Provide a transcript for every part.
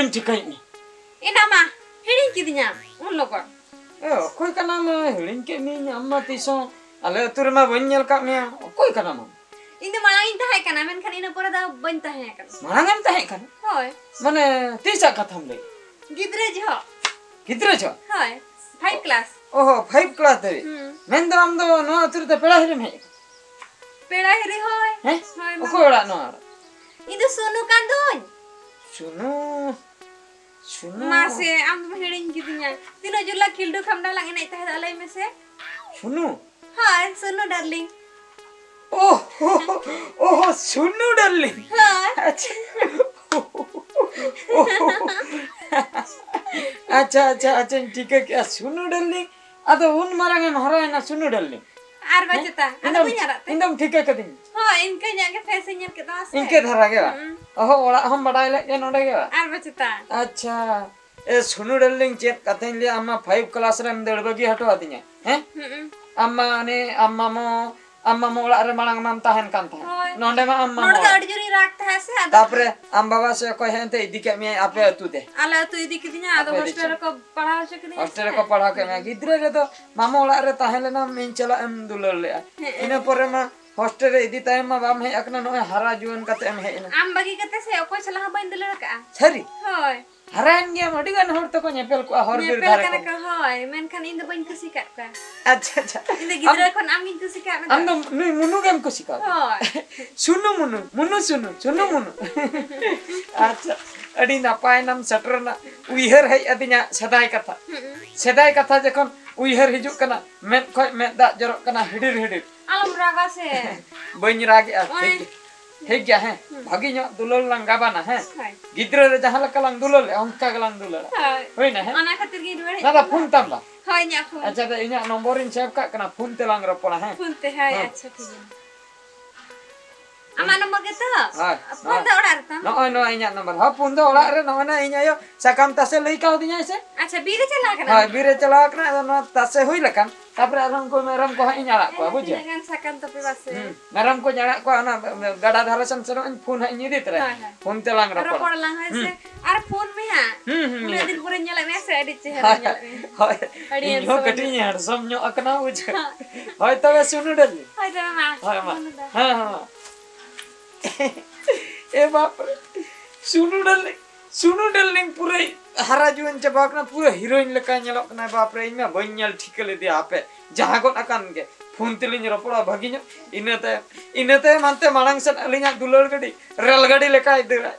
ᱵᱟᱹᱧ ᱴᱷᱤᱠᱟᱹᱭᱮᱫ ᱢᱮ ᱤᱱᱟ ᱢᱟ ᱦᱤᱲᱤᱧ ᱠᱤᱫᱤᱧᱟ ᱩᱱ ᱞᱚᱜᱚᱱ ᱚᱠᱚᱭ ᱠᱟᱱᱟᱢ ᱦᱤᱲᱤᱧ ᱠᱮᱫ ᱢᱤᱭᱟᱹᱧ ᱟᱢ ᱢᱟ ᱛᱤᱥᱦᱚᱸ ᱟᱞᱮ ᱟᱹᱛᱩ ᱨᱮᱢᱟ ᱵᱟᱹᱧ ᱧᱮᱞ ᱠᱟᱜ ᱢᱮᱭᱟ ᱚᱠᱚᱭ ᱠᱟᱱᱟᱢ ᱤᱧ ᱫᱚ ᱢᱟᱲᱟᱝ ᱤᱧ ᱛᱟᱦᱮᱸ ᱠᱟᱱᱟ ᱢᱮᱱᱠᱷᱟᱱ ᱤᱱᱟᱹ ᱯᱚᱨᱮ ᱫᱚ ᱵᱟᱹᱧ ᱛᱟᱦᱮᱸ ᱠᱟᱱᱟ ᱢᱟᱲᱟᱝᱮᱢ ᱛᱟᱦᱮᱸ ᱠᱟᱱᱟ ᱦᱳᱭ ᱢᱟᱱᱮ ᱛᱤᱥᱟᱜ ᱠᱟᱛᱷᱟᱢ ᱞᱟᱹᱭ ᱜᱤᱫᱽᱨᱟᱹ ᱡᱚᱦᱚᱜ ᱜᱤᱫᱽᱨᱟᱹ ᱡᱚᱦᱚᱜ ᱦᱳᱭ 5 क्लास ओहो 5 क्लास धरि मेन दो आम दो नो अतुर ते पेड़ा हिरेम हे पेड़ा हिरे होय हैं होय ओको ओड़ा नो इन दो सुनु कान दोन सुनु सुनु मासे आम तुम हिड़िन किदिया तीनो जुला खिल्डू खमडा लाग एने तहे अलय में से सुनु हां सुनु डार्लिंग ओहो ओहो सुनु डार्लिंग हां अच्छा अच्छा अच्छा अच्छा ठीक है क्या सुनु डार्लिंग अदो उन मारांगे हराय ना सुनु डार्लिंग आर बचता अदो बुझाराते इंदम ठीक है कदिन हां इनके जाके फैशन ᱧᱮᱞ के दास इनके धरा गया ओहो ओड़ा हम बडाय ले के नोडे गया आर बचता अच्छा ए सुनु डार्लिंग चेक कथेन ले अम्मा 5 क्लास रे दड़ बगी हटो आदिया हैं अम्मा ने अम्मा मो ओड़ा रे मांग माम ताहन कान था नोंडे मा अम्मा नोडे अडी जुरी राखता है से तापरे अम बाबा से कोई हेंते इदी के मे आपे अतु दे आला तु इदी किदिया आदो हॉस्टल को पढ़ाव से किदिया हॉस्टल को पढ़ा के मैं गिद्रे रे तो मामा ओड़ा रे ताहन लेना मिन चला एम दुलर ले इने परे मा हॉस्टल रे इदी ताय मा बाम हे अकना नो हरा जुवन कते एम हे ना आम बगी कते से ओको चला बइन दुलर का छरी होय हरान गया मडी गन होर तो को नेपेल को हर बिर धारे नेपेल का होय मेनखान इन दो बइन खुशी का अच्छा अच्छा इन गिद्रे कोन आम इन खुशी का हम तो नुई मुनु गेम खुशी का होय सुनु मुनु मुनु सुनु सुनु मुनु अच्छा अडी नापाय नाम सटरना उइहर है अदिना सदाय कथा जखन उइहर हिजुक कना मेद खय मेद दा जरक कना हिडिर हिडिर आलम रागा से बइन रागे ठीक गया है भागी नो दुलल लंग गाबाना है गिद्रे रे जहां लका लंग दुलल अंका गलंग दुलल होय ना है अना खातिर गी रुवे दादा फोन तमला होय न्या फोन अच्छा तो इना नंबर इन सेव का कना फोन ते लंग रपला है फोन ते है अच्छा ठीक है अमा नंबर के तो फोन दे ओड़ा रता नो इना नंबर हा फोन दे ओड़ा रे नो ना इना यो सकाम तासे लई का दिया से अच्छा बीरे चला कना हां बीरे चला कना नो तासे होई लकन तापरे आराम को मेरम को इना ला को बुझे dengan sakan tapi base मेरम को जड़ा को ना गड़ा धारा सन सरो फोन है इनी देत रे फोन ते लंग रपला रपड़ लंग है से अरे फोन में हां पूरे दिन पूरे nyala में से एडिट चेहरा हाय अड़ी नो कटी हर सम नो अकना बुझे हाय तबे सुनु डली हाय तबे मा हाय मा हां हां ए बाप सुनु डार्लिंग पूरे हरा जुन चबाकना पूरे हीरोइन लका नेलो कना बाप रे इमा बन्यल ठिकले दे आपे जहां को अकान के फोन तेलिन रपड़ा भागी नो इनते मानते मांग सन अलिया दुलर गडी रेल गाड़ी लेका इदरा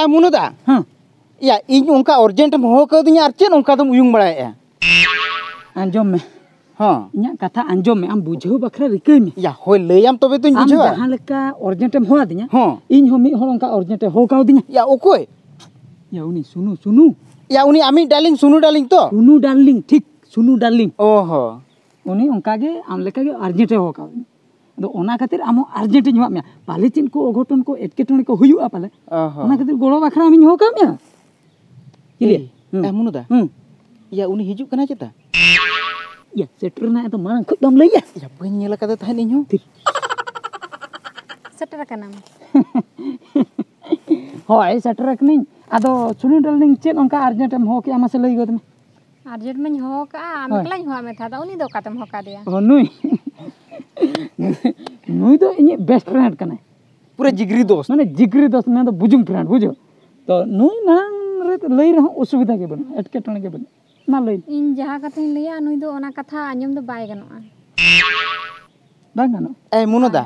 मुनुदा या इन उनका अर्जेंट हो कदिया और चेन उनका तुम उयुंग बड़ाया आंजम में हां इना कथा आंजम में आम बुझो बखरा रिकई में या होय लैयाम तबे तुम बुझो आम जहां लेका अर्जेंट हो दिया हां इन हो मी होर उनका अर्जेंट हो का दिया या ओकोय या उनी सुनु या उनी आमी डार्लिंग सुनु डार्लिंग ठीक सुनु डार्लिंग ओहो उनी उनका गे आम लेका गे अर्जेंट हो का दो ओना खातिर आम अर्जेंट ᱧ ᱦᱚᱢᱟ पाले चिन को अघटन को एटकेटोने को हुयुआ पाले ओना खातिर गोड़ो बखरा आमिन हो का मिया किले मुनुदा या उनी हिजुक कना चेता या सेटर ना तो मांग खुद दम लैया या बन नेला कदे तहन इញठीक सेटर कना होय सेटर कनी आदो सुनु डार्लिंग चेन उनका अर्जेंट हम हो के आमा से लई गद में अर्जेंट में हो का आम एकला हो में था उनी दो कातम हो का दिया हो नुई तो इन बेस्ट फ्रेंड कना पूरा जिगरी दोस्त माने जिगरी दोस्त में तो बुजुंग फ्रेंड बुझो तो नुई मांग रे लई रहो असुविधा के बन एटकेटोने के बन ना लई इन जहां कथा लैया नुई दो ओना कथा आंजम दो बाय गनोआ बांग गनो ए मुनुदा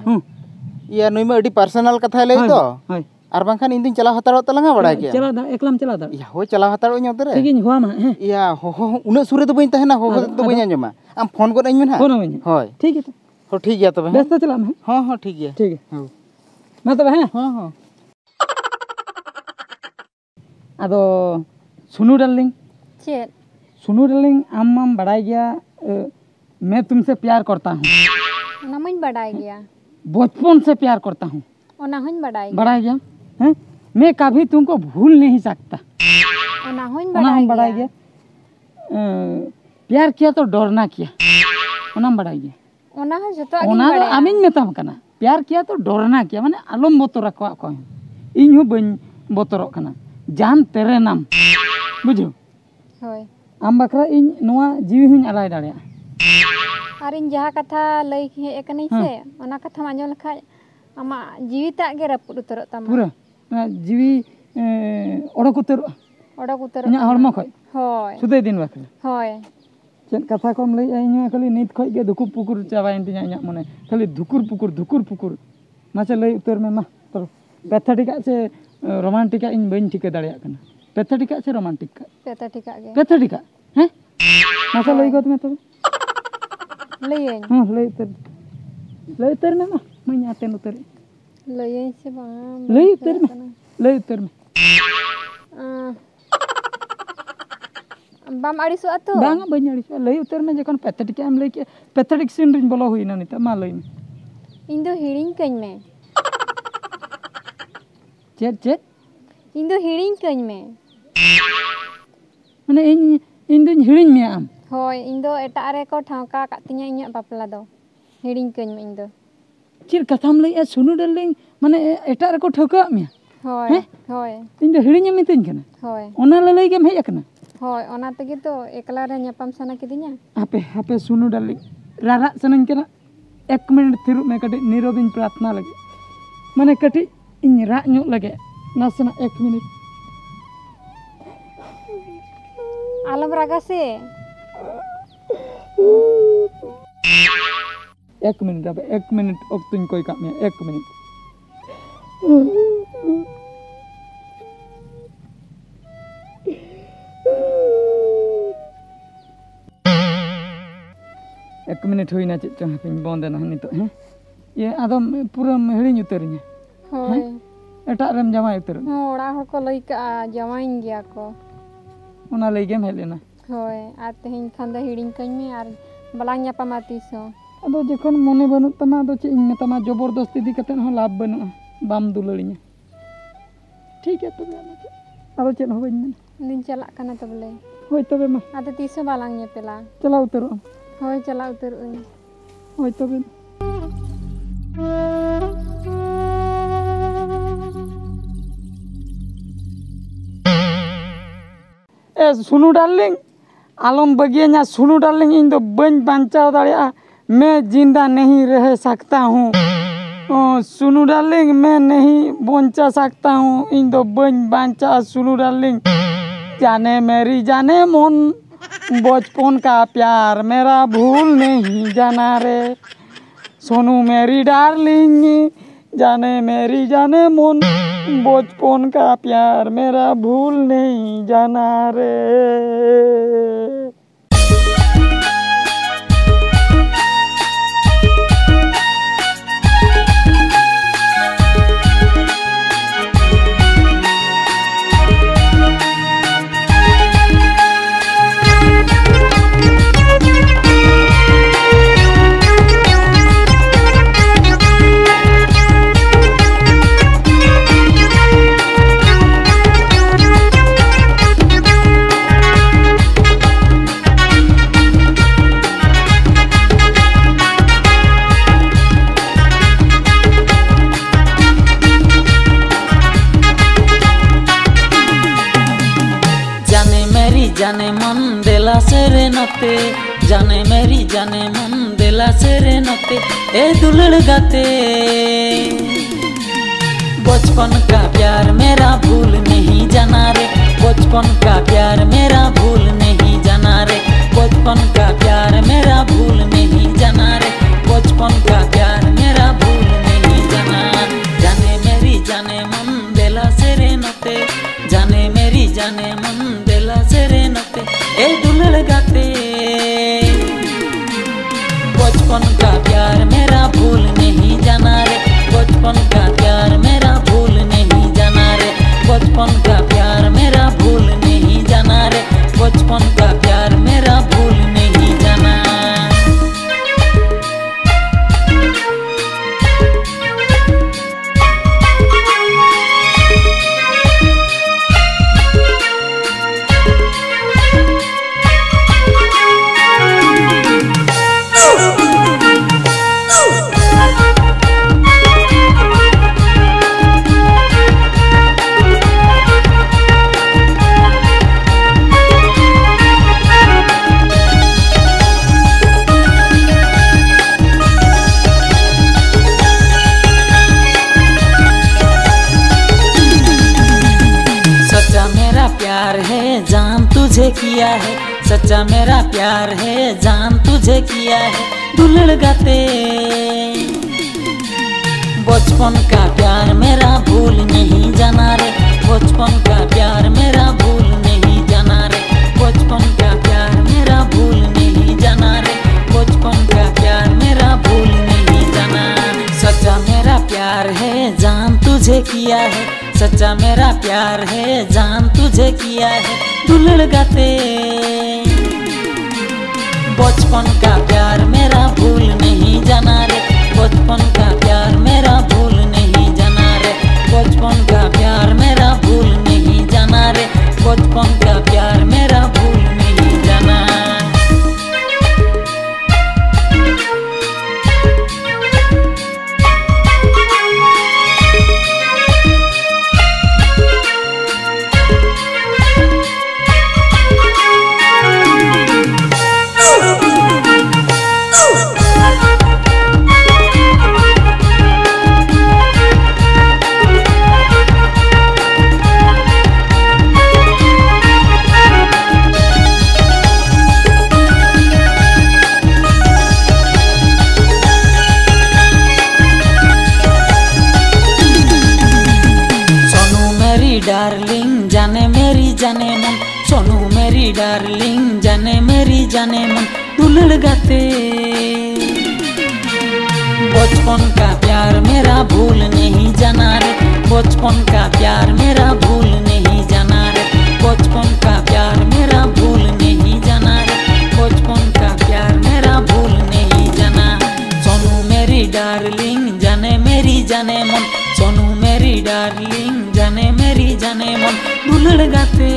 या नुई में अडी पर्सनल कथा लई तो हाय आर बांखान इन दिन चला हतारो तलंगा बड़ा के चला दा एकलाम चला दा या हो चला हतारो इन उतरे ठीक इन हुआ मा या हो उना सुरे तो बइन तहना हो तो बइन आंजमा आम फोन को अइन में फोन में होय ठीक है हो ठीक है तबे व्यस्त चला में हां ठीक है ठीक है हां मैं तबे हैं हां अदो सुनु डार्लिंग चेत सुनु डार्लिंग आम बड़ाई गया मैं तुमसे प्यार करता हूँ ओना मुझ बढ़ाई गया बचपन से प्यार करता हूँ ओना हुन बढ़ाई बढ़ाई गया हैं मैं कभी तुमको भूल नहीं सकता ओना हुन ओना हम बढ़ाई बढ़ाई गया प्यार किया तो डरना किया ओना हम बढ़ाई गया ओना हो जतो ओना दो आमिन मेताम कना प्यार किया तो डरना किया माने आलम बोतर को को इन हो बन बोतर कना जान तेरे नाम बुझो होय आम बकरा इन नोआ जीवी हुन अलाय दाड़िया और इन जहाँ कथा लई हे कनी से ओना कथा मांजो लखा आमा जीविता गे रपुद उतरत तमा पूरा जीवी ओडक उतर ओडक उतर ᱤᱧᱟᱹᱜ ᱦᱚᱲᱢᱚ ᱠᱷᱚᱡ होय ᱥᱩᱫᱟᱹᱭ ᱫᱤᱱ ᱵᱟᱠᱷᱨᱟ होय ᱪᱮᱫ ᱠᱟᱛᱷᱟ ᱠᱚᱢ ᱞᱟᱹᱭᱮᱜᱼᱟ ᱤᱧ ᱦᱚᱸ ᱠᱷᱟᱹᱞᱤ ᱱᱤᱛ ᱠᱷᱚᱡ ᱜᱮ ᱫᱩᱠᱩᱨ ᱯᱩᱠᱩᱨ ᱪᱟᱵᱟᱭᱮᱱ ᱛᱤᱧᱟ ᱤᱧᱟᱹᱜ ᱢᱚᱱᱮ ᱠᱷᱟᱹᱞᱤ ᱫᱷᱩᱠᱩᱨ ᱯᱩᱠᱩᱨ ᱢᱟᱥᱮ ᱞᱟᱹᱭ ᱩᱛᱟᱹᱨ ᱢᱮ ᱢᱟ ᱛᱚ पैथेटिक से रोमांटिक इन बन ठिका दाड़िया कना पैथेटिक से रोमांटिक पैथेटिक गे पैथेटिक हैं मासे लई गत में तब लईन हां लई उतर में मा मैं आतेन उतर लईन से बा लई उतर में बाम अड़ीसो अतो बांगा बन अड़ीसो लई उतर में जखन पैथेटिक एम लई के पैथेटिक सीन रिन बोलो हुईना निता मा लई में इन दो हिड़िंग कኝ में चेत इन दो हिड़िंग कኝ में माने इन दो हिड़िंग में आम होय इन दो एटा रे को ठावका कातिया इᱧ बापला दो हिड़िंग कኝ में इन दो चेर कथाम लई सुनु डार्लिंग माने एटा रे को ठोका में होय होय इन दो हिड़िंग मितኝ कना होय ओना लई गेम हेय कना होय ओना तगे तो एकला रे ᱧᱟᱯᱟᱢ साना किदिया हापे सुनु डार्लिंग रारा सनन कना 1 मिनट थिरु में कटे नीरबिन प्रार्थना लगे माने कटे इन रा ᱧᱚᱜ लगे नासना 1 मिनट आलम रागा से 1 मिनट अब 1 मिनट अक्तुन कोई का में 1 मिनट एक मिनट हुई ना चेक बंद ना नित हैं ये आदम पूरा हिड़ी उतरिया होय एटा रेम जमाई उतर ओड़ा हर को लई का जमाइन गया को ओना लई गेम हेलेना होय आ तेहिन खंदा हिड़िंग कኝ में आर बलांग ᱧᱟᱯᱟᱢ तीसो अदो जखन मने बनु तमा दो चे इन तमा जबरदस्ती दी कते हो लाभ बनु बाम दुलड़िया ठीक है तबे अदो चे हो बइन दिन चला कना तबले होय तबे मा आते तीसो बलांग ᱧᱮᱯᱮला चला उतरो होय चला उतर होय तबे ए सुनु डार्लिंग आलम बगिया सुनु डार्लिंग इन दो बन बांचाव दाड़िया मैं जिंदा नहीं रह सकता हूँ सुनु डार्लिंग मैं नहीं बचा सकता हूँ इन दो बन बांचा सुनु डार्लिंग जाने मेरी जाने मन बचपन का प्यार मेरा भूल नहीं जाना रे सोनू मेरी डार्लिंग जाने मेरी जाने मन बचपन का प्यार मेरा भूल नहीं जाना रे जाने मन देला सेरे नते जाने मेरी जाने मन देला सेरे नते ए दुलड़ गाते बचपन का प्यार मेरा भूल नहीं जाना रे बचपन का प्यार मेरा भूल नहीं जाना रे बचपन का प्यार मेरा भूल नहीं जाना रे बचपन का प्यार मेरा भूल नहीं जाना जाने मेरी जाने मन देला सेरे नते जाने मेरी जाने मन देला सेरे नते ए दुलड़ गाते बचपन का प्यार मेरा भूल नहीं जाना रे बचपन का प्यार मेरा भूल नहीं जाना रे बचपन का प्यार मेरा प्यार है जान तुझे किया है, सच्चा मेरा प्यार है जान तुझे किया है। दुलड़ गाते बचपन का प्यार मेरा भूल नहीं जाना रे, बचपन का प्यार मेरा भूल नहीं जाना रे, बचपन का प्यार मेरा भूल नहीं जाना रे, बचपन का प्यार मेरा भूल नहीं जाना। सच्चा मेरा प्यार है जान तुझे किया है, सच्चा मेरा प्यार है जान तुझे किया है। दुलड़ गाते बचपन का प्यार मेरा भूल नहीं जाना रे, बचपन का प्यार मेरा भूल नहीं जाना रे, बचपन का प्यार मेरा भूल नहीं जाना रे, बचपन का प्यार मेरा भूल नहीं जाना। डार्लिंग जाने मेरी जाने मन, सोनू मेरी डार्लिंग जाने मेरी जाने मन। दुलड़ गाते बचपन का प्यार मेरा भूल नहीं जाना रे, बचपन का प्यार मेरा भूल नहीं जाना रे, बचपन का प्यार मेरा भूल नहीं जाना रे, बचपन का प्यार मेरा भूल नहीं जाना। सोनू मेरी डार्लिंग जाने मेरी जाने मन, सोनू मेरी डार्लिंग जाने मेरी जाने मन। दुलड़ गाते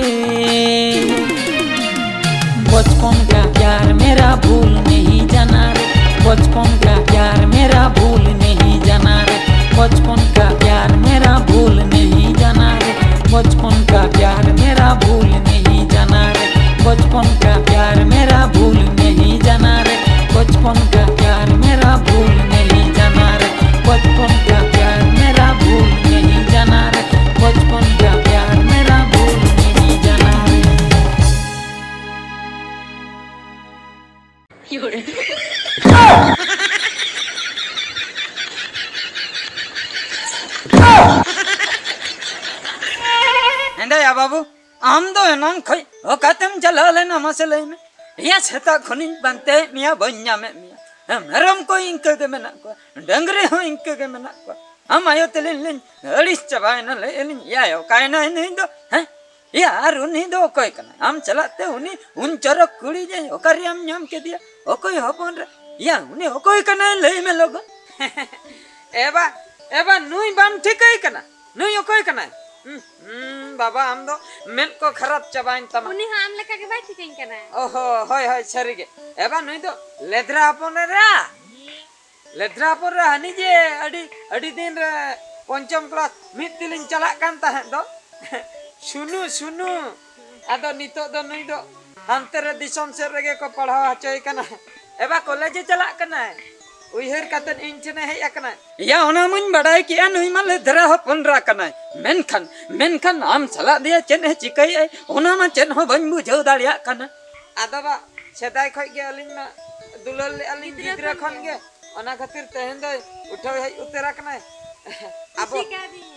बचपन का प्यार मेरा भूल नहीं जाना रे, बचपन का प्यार मेरा भूल नहीं जाना रे, बचपन का प्यार मेरा भूल नहीं जाना रे, बचपन का प्यार मेरा भूल नहीं जाना रे, बचपन का प्यार मेरा भूल नहीं जाना रे, बचपन का प्यार मेरा भूल नहीं जाना रे, बचपन का प्यार मेरा भूल नहीं जाना रे, बचपन का प्यार मेरा भूल नहीं जाना रे। या बाबू आम दो एनांग खै ओकातेम चला लेना मसले में या सेता खनिन बनते मिया बन्या में मिया मरम को इंक के में ना को डंगरे हो इंक के में ना को हम आयो तेलिन लिन अड़िस चबाय ना ले लिन या यो काय ना नहीं दो हैं यार उन्हीं दो कोई कना हम चलाते उन्हीं उन चरक कुड़ी जे ओकरी हम नाम के दिया ओ कोई होपन रे या उन्हीं ओ कोई कना ले में लोग एबा नुई बाम ठीक है कना नुई ओ कोई कना बाबा हम दो मेन को खराब चबाइन तमा उन्हीं हम लका के बात ठीक करना है। ओहो होय होय सरीगे एबा नुई दो लेद्रा अपन रे हनी जे अडी दिन रे पंचम क्लास मिद दिलिन चला कान ताहे दो सुनु आदो नितो दो नुई दो हानते रे दिसम से रेगे को पढ़ावा हचोय कना एबा कॉलेज चला कना उइहर कतन इन चने हे अकना या ओना मुन बडाय कि नुई मा लेद्रा हो पंद्रा कना मेनखान आम चला दिया चेन हे चिकई ओना मा चेन हो बन बुझौ दाड़िया कना आदो बा सेदाय खय गे अलिन मा दुलल ले अलिन गिद्रा खन गे ओना खातिर तहन दो उठो हे उतरा कना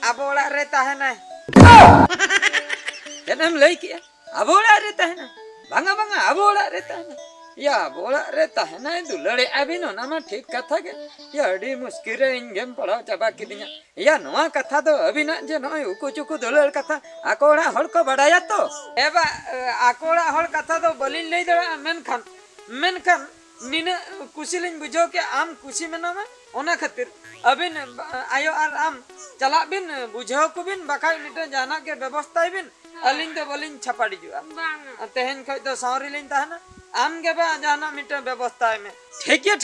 अब ओड़ा रे ताहेना जनम लई कि अब ओड़ा रे ताहेना बांगा अब ओड़ा रे ताहेना या बोला रहता है ना दुलड़े अभी नो ना ठीक कथा के या अड़ी मुश्किल रे इंगेम पढ़ा चाबा किदिया या नवा कथा दो अभी ना जे नय उकु चुकु दुलड़ कथा आकोड़ा हड़ को बड़ाया तो एबा आकोड़ा हड़ कथा दो बलिन लई दड़ा मेनखान निने कुशिलिन बुझो के आम कुशी में ना ओना खातिर अबिन आयो आर आम चला बिन बुझो को बिन बाकाय मिटे जाना के व्यवस्था बिन अलिन तो बलिन छपाड़ी जुआ तेहन खय तो सावरी लिन ताहना आम के बा जाना मिटे व्यवस्था में ठीक है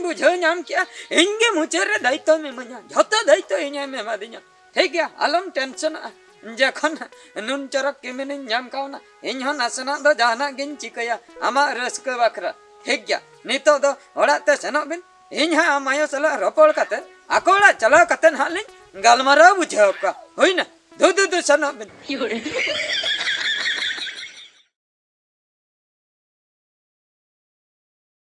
बुझो नाम क्या इनके मुझे रे दायित्व में मजा झोतो दायित्व इने में मादिया ठीक है अलम टेंशन जखन नुन चरक के में नाम कावना इन हो नासना दो जाना गिन चिकया आमा रस्क बखरा ठीक है नितो दो ओड़ाते सनो बिन इन हा आमायो सला रपोड़ कते आकोड़ा चला कते हालिन गालमारा बुझो का होइना दो सनो बिन